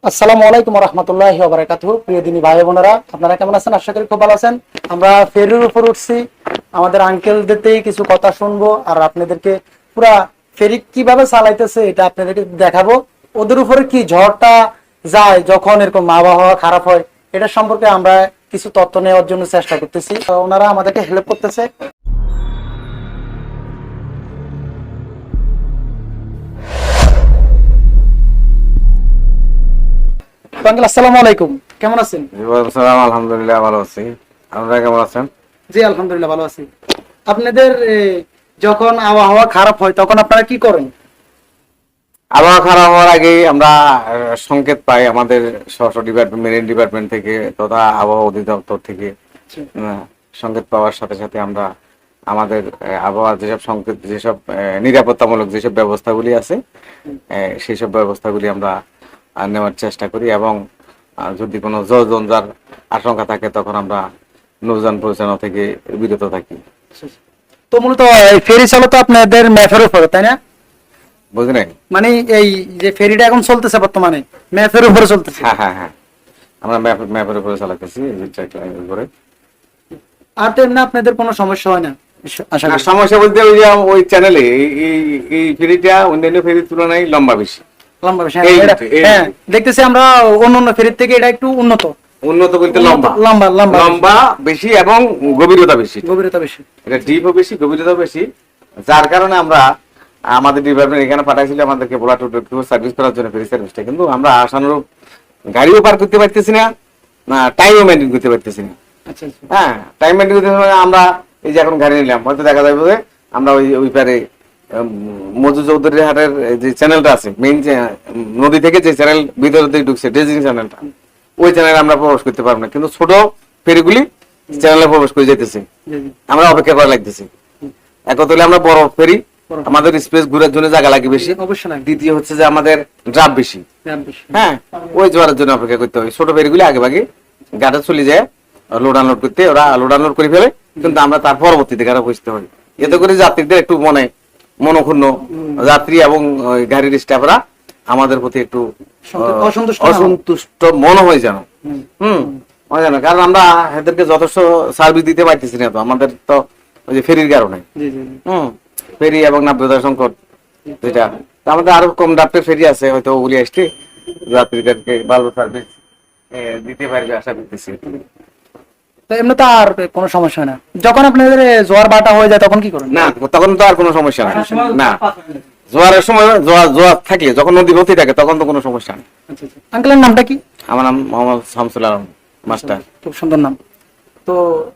আসসালামু আলাইকুম রহমতুল্লাহি ওয়া বারাকাতুহু। প্রিয় দিনী ভাই বোনেরা, আপনারা কেমন আছেন? আশা করি খুব ভালো আছেন। আমরা ফেরির উপর উঠছি, আমাদের আঙ্কেলদেরতেই কিছু কথা শুনবো আর আপনাদেরকে পুরা ফেরি কিভাবে চালাইতেছে এটা আপনাদেরকে দেখাবো। ওদের উপরে কি ঝড়টা যায় যখন এরকম আবহাওয়া খারাপ হয়, এটা সম্পর্কে আমরা কিছু তথ্য নেওয়ার জন্য চেষ্টা করতেছি। তো ওনারা আমাদেরকে হেল্প করতেছে। তো আঙ্কেল আসসালামু আলাইকুম, কেমন আছেন? সালাম, আলহামদুলিল্লাহ ভালো আছি। আপনারা কেমন আছেন? জি আলহামদুলিল্লাহ ভালো আছি। আপনাদের যখন আবহাওয়া খারাপ হয় তখন আপনারা কি করেন? আবহাওয়া খারাপ হওয়ার আগেই আমরা সংকেত পাই আমাদের স্বরাষ্ট্র ডিপার্টমেন্ট, মেরিন ডিপার্টমেন্ট থেকে তথা আবহাওয়া অধিদপ্তর থেকে। সংকেত পাওয়ার সাথে সাথে আমরা আমাদের আবহাওয়ার যেসব সংকেত, যেসব নিরাপত্তামূলক যেসব ব্যবস্থাগুলি আছে সেই সব ব্যবস্থাগুলি আমরা নেওয়ার চেষ্টা করি এবং যদি কোনো জঞ্জার আশঙ্কা থাকে তখন আমরা নৌযান পরিচালনা থেকে বিরত থাকি। তো মূলত ফেরি চলো তো আপনাদের ম্যাপের উপরে, তাই না? বুঝি নাই? মানে এই যে ফেরিটা এখন চলতেছে বর্তমানে ম্যাপের উপরে চলতেছে। হ্যাঁ হ্যাঁ হ্যাঁ, আমরা ম্যাপের উপরে চালাতেছি উপরে। আর তো এমনি আপনাদের কোনো সমস্যা হয় না? আশা করি। সমস্যা বলতে ওই যে ওই চ্যানেলে এই ফেরিটা অন্যান্য ফেরির তুলনায় লম্বা বেশি। লম্বা বেশি, হ্যাঁ দেখতেছি আমরা অন্য ফেরির থেকে এটা একটু উন্নত। উন্নত বলতে লম্বা লম্বা লম্বা লম্বা বেশি এবং গভীরতা বেশি। গভীরতা বেশি, এটা ডিপও বেশি, গভীরতা বেশি, যার কারণে আমরা আমাদের ডিপার্টমেন্ট এখানে পাঠাইছিল আমাদেরকে সার্ভিস করার জন্য ফেরি সার্ভিসটা, কিন্তু আমরা আশানুরূপ গাড়িও পার করতে পারতেছি না, টাইমও মেনটেন করতে পারতেছি না। আচ্ছা আচ্ছা। হ্যাঁ, টাইম মেনটেন করতে আমরা এই যে এখন গাড়ি নিলাম, হয়তো দেখা যাবে যে আমরা ওই পারে মজু চৌধুরী হাটের যে চ্যানেলটা আছে, মেইন নদী থেকে যে চ্যানেল ভিতরে দিকে ঢুকছে ড্রেজিং চ্যানেলটা, ওই চ্যানেলে আমরা প্রবেশ করতে পারবো না, কিন্তু ছোট ফেরিগুলি চ্যানেলে প্রবেশ করে যেতেছে, আমরা অপেক্ষা করা লাগতেছি। একতলে আমরা বড় ফেরি, আমাদের স্পেস ঘুরার জন্য জায়গা লাগে বেশি, অবশ্যই না। দ্বিতীয় হচ্ছে যে আমাদের ড্রাফ বেশি। হ্যাঁ, ওই জোয়ারের জন্য অপেক্ষা করতে হয়। ছোট ফেরিগুলি আগে ভাগে গাড়ি চলে যায় লোড আনলোড করতে, ওরা লোড আনলোড করে ফেলে, কিন্তু আমরা তার পরবর্তীতে গাড়ি বুঝতে পারি। এতে করে যাত্রীদের একটু মনক্ষুণ্ণ, যাত্রী এবং গাড়ির স্টাফরা আমাদের প্রতি একটু অসন্তুষ্ট মনে হয় যেন। জানো, কারণ আমরা এদেরকে যথেষ্ট সার্ভিস দিতে পারতেছি না, তো আমাদের তো ওই যে ফেরির কারণে ফেরি এবং নাব্যতা সংকট, যেটা আমাদের আরো কম ডাক্তার ফেরি আছে, হয়তো ওগুলি আসছে যাত্রীদেরকে ভালো সার্ভিস দিতে পারবে আশা করতেছি। তো এমনি তো আর কোনো সমস্যা হয় না। যখন আপনাদের জোয়ার বাটা হয়ে যায় তখন কি করেন? না, তখন তো আর কোনো সমস্যা নাই। না, জোয়ারের সময় জোয়ার থাকলে, যখন নদী ভর্তি থাকে তখন তো কোনো সমস্যা নেই। আঙ্কেলের নামটা কি? আমার নাম মোহাম্মদ শামসুল আলম মাস্টার। খুব সুন্দর নাম। তো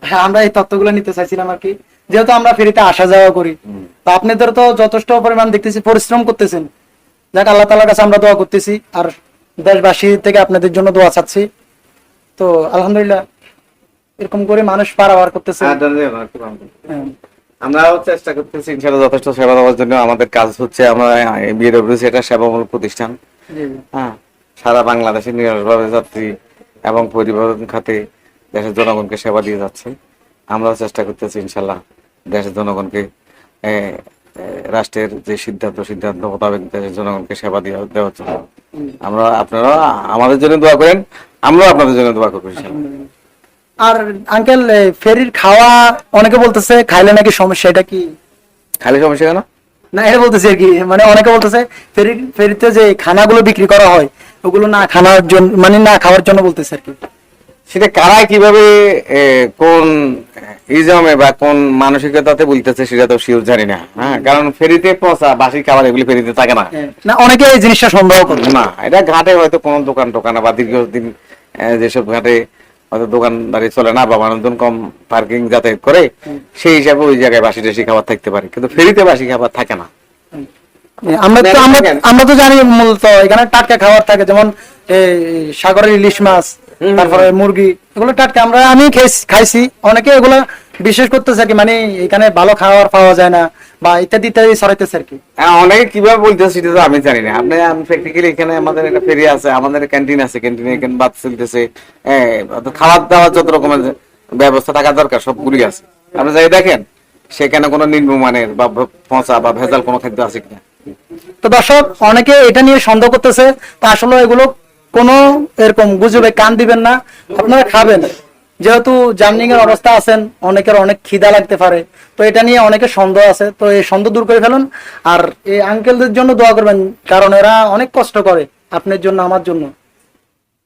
হ্যাঁ, আমরা এই তথ্যগুলো নিতে চাইছিলাম আর কি, যেহেতু আমরা ফেরিতে আসা যাওয়া করি। তা আপনাদের তো যথেষ্ট পরিমাণ দেখতেছি পরিশ্রম করতেছেন। যাক, আল্লাহ তাআলার কাছে আমরা দোয়া করতেছি আর দেশবাসী থেকে আপনাদের জন্য দোয়া চাচ্ছি। তো আলহামদুলিল্লাহ এরকম করে মানুষ পারাবার করতেছে। আমরাও চেষ্টা করতেছি ইনশাআল্লাহ যথেষ্ট সেবা দেওয়ার জন্য। আমাদের কাজ হচ্ছে, আমরা বিএডব্লিউসি এটা সেবামূলক প্রতিষ্ঠান। হ্যাঁ, সারা বাংলাদেশে নিরলসভাবে যাত্রী এবং পরিবহন খাতে দেশের জনগণকে সেবা দিয়ে যাচ্ছে। আমরাও চেষ্টা করতেছি ইনশাআল্লাহ দেশের জনগণকে, রাষ্ট্রের যে সিদ্ধান্ত মোতাবেক দেশের জনগণকে সেবা দেওয়ার জন্য। আপনারা আমাদের জন্য দোয়া করেন, আমরাও আপনাদের জন্য দোয়া করবো ইনশাআল্লাহ। আর আঙ্কেল, ফেরির খাওয়া অনেকে বলতেছে খাইলে নাকি সমস্যা, এটা কি খালি সমস্যা কেন? না, এটা বলতেছে আর কি, মানে অনেকে বলতেছে ফেরিতে যে খানাগুলো বিক্রি করা হয় ওগুলো না খাওয়ার জন্য, মানে না খাওয়ার জন্য বলতেছে আর কি। সেটা কারা কিভাবে কোন ইজামে বা কোন মানসিকতাতে বলতেছে সেটা তো শিওর জানি না। হ্যাঁ, কারণ ফেরিতে পচা বাসি খাবার এগুলি ফেরিতে থাকে না। না, অনেকে এই জিনিসটা সন্দেহ করে। না, এটা ঘাটে হয়তো কোনো দোকান বা দীর্ঘদিন যেসব ঘাটে হয়তো দোকানদারি চলে না বা মানুষজন কম পার্কিং যাতায়াত করে, সেই হিসাবে ওই জায়গায় বাসি টাসি খাবার থাকতে পারে, কিন্তু ফেরিতে বাসি খাবার থাকে না। আমরা তো জানি মূলত এখানে টাটকা খাবার থাকে, যেমন সাগরের ইলিশ মাছ, তারপরে মুরগি, এগুলো টাটকা। আমি খাইছি। অনেকে এগুলো বিশেষ করতেছে আর কি, মানে এখানে ভালো খাবার পাওয়া যায় না বা ইত্যাদি ইত্যাদি ছড়াইতেছে আর কি। অনেকে কিভাবে বলতেছে সেটা তো আমি জানি না। আমি প্র্যাকটিক্যালি এখানে আমাদের একটা ফেরি আছে, আমাদের ক্যান্টিন আছে, ক্যান্টিনে এখানে ভাত চলতেছে, খাবার দাবার যত রকমের ব্যবস্থা থাকা দরকার সবগুলি আছে। আপনি যাই দেখেন সেখানে কোনো নিম্নমানের বা পচা বা ভেজাল কোনো খাদ্য আছে কিনা। তো দর্শক, অনেকে এটা নিয়ে সন্দেহ করতেছে, তা আসলে এগুলো কোনো এরকম গুজবে কান দিবেন না, আপনারা খাবেন। যেহেতু জার্নিং এর অবস্থা আছেন, অনেকের অনেক খিদা লাগতে পারে, তো এটা নিয়ে অনেকের সন্দেহ আছে, তো এই সন্দেহ দূর করে ফেলুন। আর এই আঙ্কেলদের জন্য দোয়া করবেন, কারণ এরা অনেক কষ্ট করে আপনার জন্য, আমার জন্য।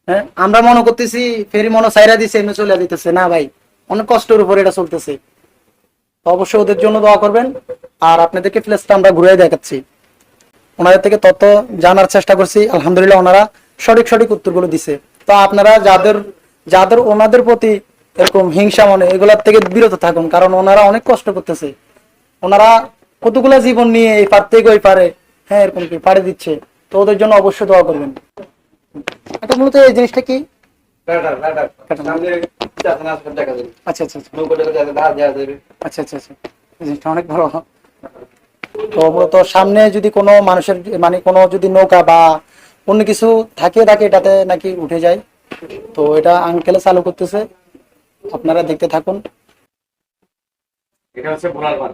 হ্যাঁ, আমরা মনে করতেছি ফেরি মনে সাইরা দিছে এমনি চলে দিতেছে, না ভাই, অনেক কষ্টের উপর এটা চলতেছে। তো অবশ্যই ওদের জন্য দোয়া করবেন। আর আপনাদেরকে প্লেসটা আমরা ঘুরে দেখাচ্ছি, ওনাদের থেকে তথ্য জানার চেষ্টা করছি, আলহামদুলিল্লাহ ওনারা সঠিক সঠিক উত্তরগুলো দিছে। তো আপনারা যাদের যাদের ওনাদের প্রতি এরকম হিংসা মনে, এগুলার থেকে বিরত থাকুন, কারণ ওনারা অনেক কষ্ট করতেছে। ওনারা কতগুলা জীবন নিয়ে এই পার থেকে ওই পারে, হ্যাঁ এরকম কি পাড়ে দিচ্ছে, তো ওদের জন্য অবশ্যই দোয়া করবেন। এটা মূলত এই জিনিসটা কি, আচ্ছা আচ্ছা আচ্ছা আচ্ছা আচ্ছা, এই জিনিসটা অনেক ভালো। তো মূলত সামনে যদি কোনো মানুষের মানে কোনো যদি নৌকা বা অন্য কিছু থাকে এটাতে নাকি উঠে যায়। তো এটা আঙ্কেলে চালু করতেছে, আপনারা দেখতে থাকুন। এটা হচ্ছে বোলার পার,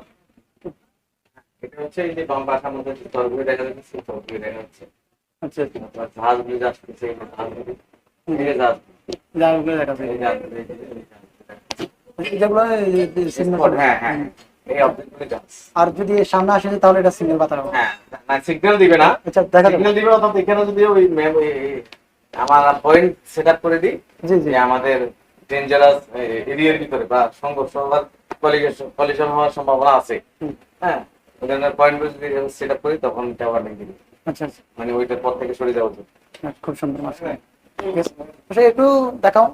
এটা হচ্ছে এই যে বাম পাশার মধ্যে তরগুলি দেখা যাচ্ছে, তরগুলি দেখা যাচ্ছে। আচ্ছা জাহাজগুলি যাচ্ছে, জাহাজগুলি এই জাহাজ, জায়গাগুলো দেখা যায়, এই জাহাজগুলি, যেগুলো হ্যাঁ হ্যাঁ, এই অবজেক্টগুলি জাহাজ। আর যদি সামনে আসে তাহলে এটা সিগন্যাল বাতানো হবে। হ্যাঁ, না সিগন্যাল দিবে না। আচ্ছা দেখা যাবে, সিগন্যাল দিবে অর্থাৎ এখানে যদি ওই আমার পয়েন্ট সেটআপ করে দিই জি জি, যে আমাদের ডেঞ্জারাস এরিয়ার ভিতরে বা সংঘর্ষ হওয়ার কলিশন হওয়ার সম্ভাবনা আছে, হ্যাঁ ওখানে পয়েন্টগুলো যদি সেটআপ করি তখন এটা ওয়ার্নিং দিবে। আচ্ছা আচ্ছা, মানে ওইটার পর থেকে সরে যাওয়া উচিত। খুব সুন্দর মাশাআল্লাহ। ঠিক আছে, আচ্ছা একটু দেখাও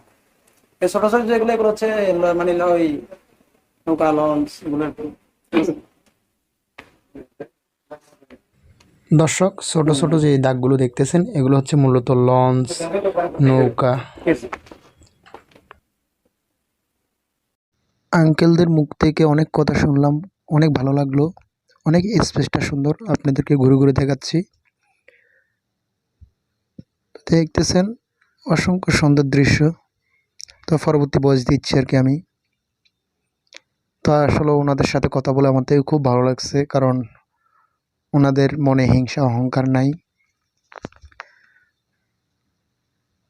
এই ছোট ছোট যেগুলো, এগুলো হচ্ছে মানে ওই নৌকা লঞ্চ এগুলো একটু। দর্শক, ছোট ছোট যে দাগগুলো দেখতেছেন এগুলো হচ্ছে মূলত লঞ্চ, নৌকা। আঙ্কেলদের মুখ থেকে অনেক কথা শুনলাম, অনেক ভালো লাগলো, অনেক স্পেসটা সুন্দর, আপনাদেরকে ঘুরে ঘুরে দেখাচ্ছি। দেখতেছেন অসংখ্য সুন্দর দৃশ্য। তো পরবর্তী বয়স দিচ্ছি আর কি আমি। তো আসলে ওনাদের সাথে কথা বলে আমার থেকে খুব ভালো লাগছে, কারণ ওনাদের মনে হিংসা অহংকার নাই।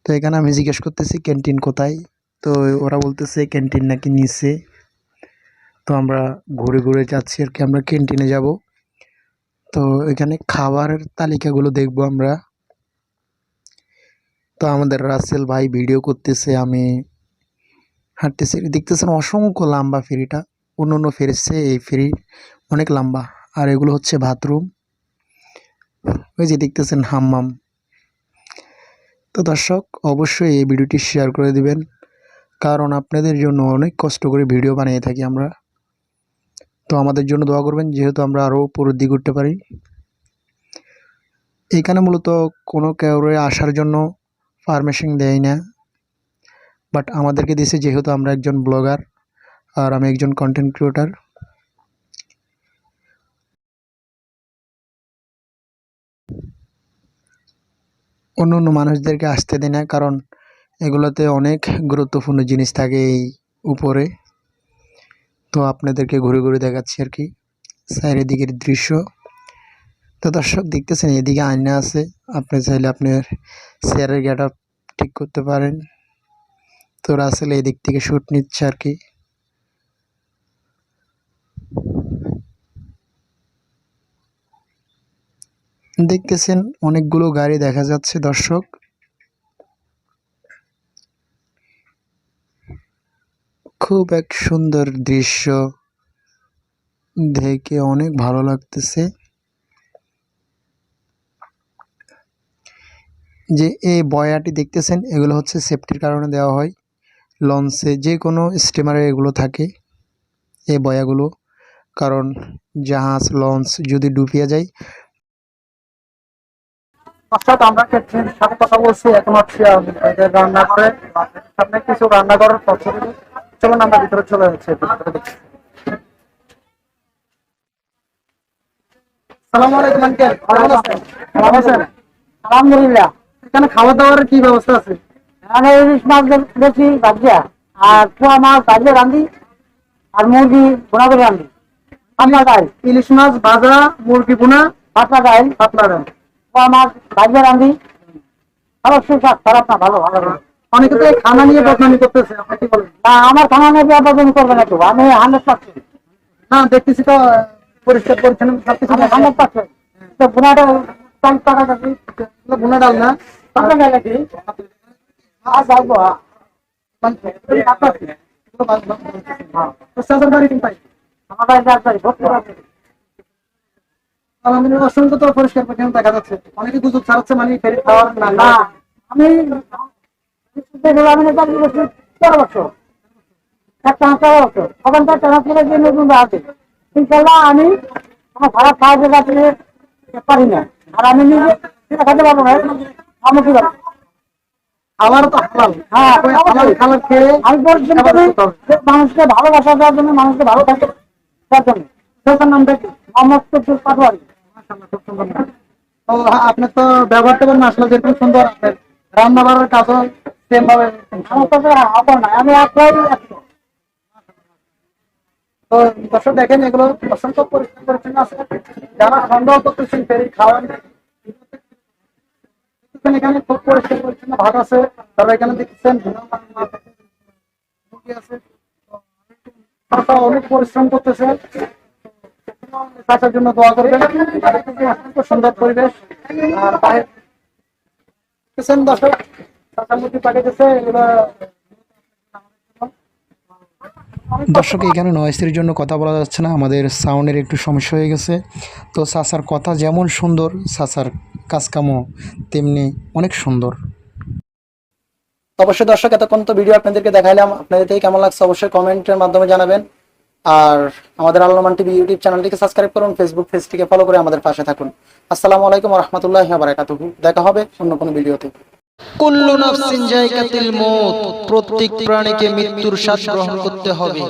তো এখানে আমি জিজ্ঞেস করতেছি ক্যান্টিন কোথায়, তো ওরা বলতেছে ক্যান্টিন নাকি নিচে। তো আমরা ঘুরে ঘুরে যাচ্ছি আর কি, আমরা ক্যান্টিনে যাব। তো এখানে খাবারের তালিকাগুলো দেখবো আমরা। তো আমাদের রাসেল ভাই ভিডিও করতেছে, আমি হাঁটতেছি। দেখতেছেন অসংখ্য লম্বা ফেরিটা, অন্য অন্য ফেরির চেয়ে এই ফেরি অনেক লম্বা। আর এগুলো হচ্ছে বাথরুম, ওই যে দেখতেছেন হাম্মাম। তো দর্শক, অবশ্যই এই ভিডিওটি শেয়ার করে দিবেন, কারণ আপনাদের জন্য অনেক কষ্ট করে ভিডিও বানিয়ে থাকি আমরা। তো আমাদের জন্য দোয়া করবেন, যেহেতু আমরা আরও উপরের দিকে উঠতে পারি। এখানে মূলত কোনো কাউরে আসার জন্য পারমিশন দেয় না, বাট আমাদেরকে দিয়েছে, যেহেতু আমরা একজন ব্লগার আর আমি একজন কন্টেন্ট ক্রিয়েটর। অন্য অন্য মানুষদেরকে আসতে দেয় না, কারণ এগুলোতে অনেক গুরুত্বপূর্ণ জিনিস থাকে এই উপরে। তো আপনাদেরকে ঘুরে ঘুরে দেখাচ্ছি আর কি চারিদিকের দৃশ্য। তো দর্শক দেখতেছেন এদিকে আয়না আছে, আপনি চাইলে আপনার চেয়ারের গেটআপ ঠিক করতে পারেন। তো রাসেল এই দিক থেকে শ্যুট নিচ্ছে আর কি। দেখতেছেন অনেকগুলো গাড়ি দেখা যাচ্ছে দর্শক। খুব এক সুন্দর দৃশ্য, দেখে অনেক ভালো লাগতেছে। যে এই বয়াটি দেখতেছেন এগুলো হচ্ছে সেফটির কারণে দেওয়া হয়। লঞ্চে যে কোনো স্টিমারে এগুলো থাকে, এই বয়াগুলো, কারণ জাহাজ লঞ্চ যদি ডুবিয়ে যায়। অর্থাৎ আমরা ক্যাটারিংয়ের সাথে কথা বলছি, এখন হচ্ছে এদের রান্না করে সামনে কিছু রান্না করার পদ্ধতি। চলুন আমরা ভিতরে চলে যাচ্ছি, ভিতরে দেখছি। আসসালামু আলাইকুম আঙ্কেল, কেমন আছেন? ভালো আছেন? আলহামদুলিল্লাহ। এখানে খাওয়া দাওয়ার কি ব্যবস্থা আছে? এখানে ইলিশ মাছ বেশি ভাজিয়া, আর পোয়া মাছ ভাজিয়া রান্ধি, আর মুরগি ভোনা করে রান্ধি। আপনার গাই ইলিশ মাছ ভাজা, মুরগি ভুনা, পাতলা গাই, পাতলা ডাল। পোয়া মাছ ভাজিয়া রান্ধি, অবশ্যই স্যার, খারাপ না, ভালো ভালো ভালো। অনেকে তো এই খানা নিয়ে বদনামি করতেছে, আপনি কি বলেন? না, আমার খানা নিয়ে বিয়াদবি করবে না কেউ, আমি 100%, না দেখতেছি তো পরিষ্কার পরিচ্ছন্ন সবকিছু আমি 100%। তো গুণাটা চাল টাকা কাটি, গুনা ডাল না টাকা গেলে কি আর যাবো। বাড়ি কোনটায়? আমার বাড়ি রাজবাড়ি, ভোজপুর রাজবাড়ি। আলহামদুলিল্লাহ, অসংখ্য তো পরিষ্কার পরিচ্ছন্ন দেখা যাচ্ছে। অনেকে গুজব ছাড়াচ্ছে মানে ফেরি খাওয়ার না না, আমি আমি চাকরি করছি 13 বছর, একটা 13 বছর, ওখানকার ট্রান্সফারের যে নতুন আছে, ইনশাল্লাহ আমি আমার খারাপ খাওয়াতে যাচ্ছি পারি না। আর আমি নিজে সেটা খেতে পারবো না, আমি কি পারবো? আমারও তো হালাল। হ্যাঁ, ওই হালাল খাবার খেয়ে আমি পরিশ্রম খাবার করি খেতে হবে। যে মানুষকে ভালোবাসা দেওয়ার জন্য, মানুষকে ভালো থাকে দেওয়ার জন্য। সেটার নামটা কি? আমার তো পাটোয়ারি। মাশাআল্লাহ, খুব সুন্দর নাম। তো আপনার তো ব্যবহার টেবহার মাশাআল্লাহ যেরকম সুন্দর, আপনার রান্না বাড়ার কাজও সেম ভাবে আমার তো আবার না, আমি একটাই একশো। তো দর্শক দেখেন, এগুলো অসংখ্য পরিষ্কার পরিচ্ছন্ন আছে। যারা সন্দেহ করতেছেন ফেরি খাওয়ান, এখানে খুব পরিষ্কার পরিচ্ছন্ন ভাত আছে। তারা এখানে দেখছেন মুরগি আছে। তারা অনেক পরিশ্রম করতেছে, চাচার জন্য দোয়া করবেন। অত্যন্ত সুন্দর পরিবেশ। আর বাইরে দেখছেন দর্শক, চাচার মধ্যে পাঠিয়েছে এগুলো। দর্শক এখানে নয়েসের জন্য কথা বলা যাচ্ছে না, আমাদের সাউন্ডের একটু সমস্যা হয়ে গেছে। তো চাচার কথা যেমন সুন্দর, চাচার কাজকামও তেমনি অনেক সুন্দর। অবশ্যই দর্শক, এতক্ষণ তো ভিডিও আপনাদেরকে দেখাইলাম, আপনাদের থেকে কেমন লাগছে অবশ্যই কমেন্টের মাধ্যমে জানাবেন। আর আমাদের আল নোমান টিভি ইউটিউব চ্যানেলটিকে সাবস্ক্রাইব করুন, ফেসবুক পেজটিকে ফলো করে আমাদের পাশে থাকুন। আসসালামু আলাইকুম ওয়া রাহমাতুল্লাহি ওয়া বারাকাতুহু। দেখা হবে অন্য কোনো ভিডিওতে। কুল্লু নাফসিন যায়কাতুল মউত, প্রত্যেক প্রাণীকে মৃত্যুর স্বাদ গ্রহণ করতে হবে।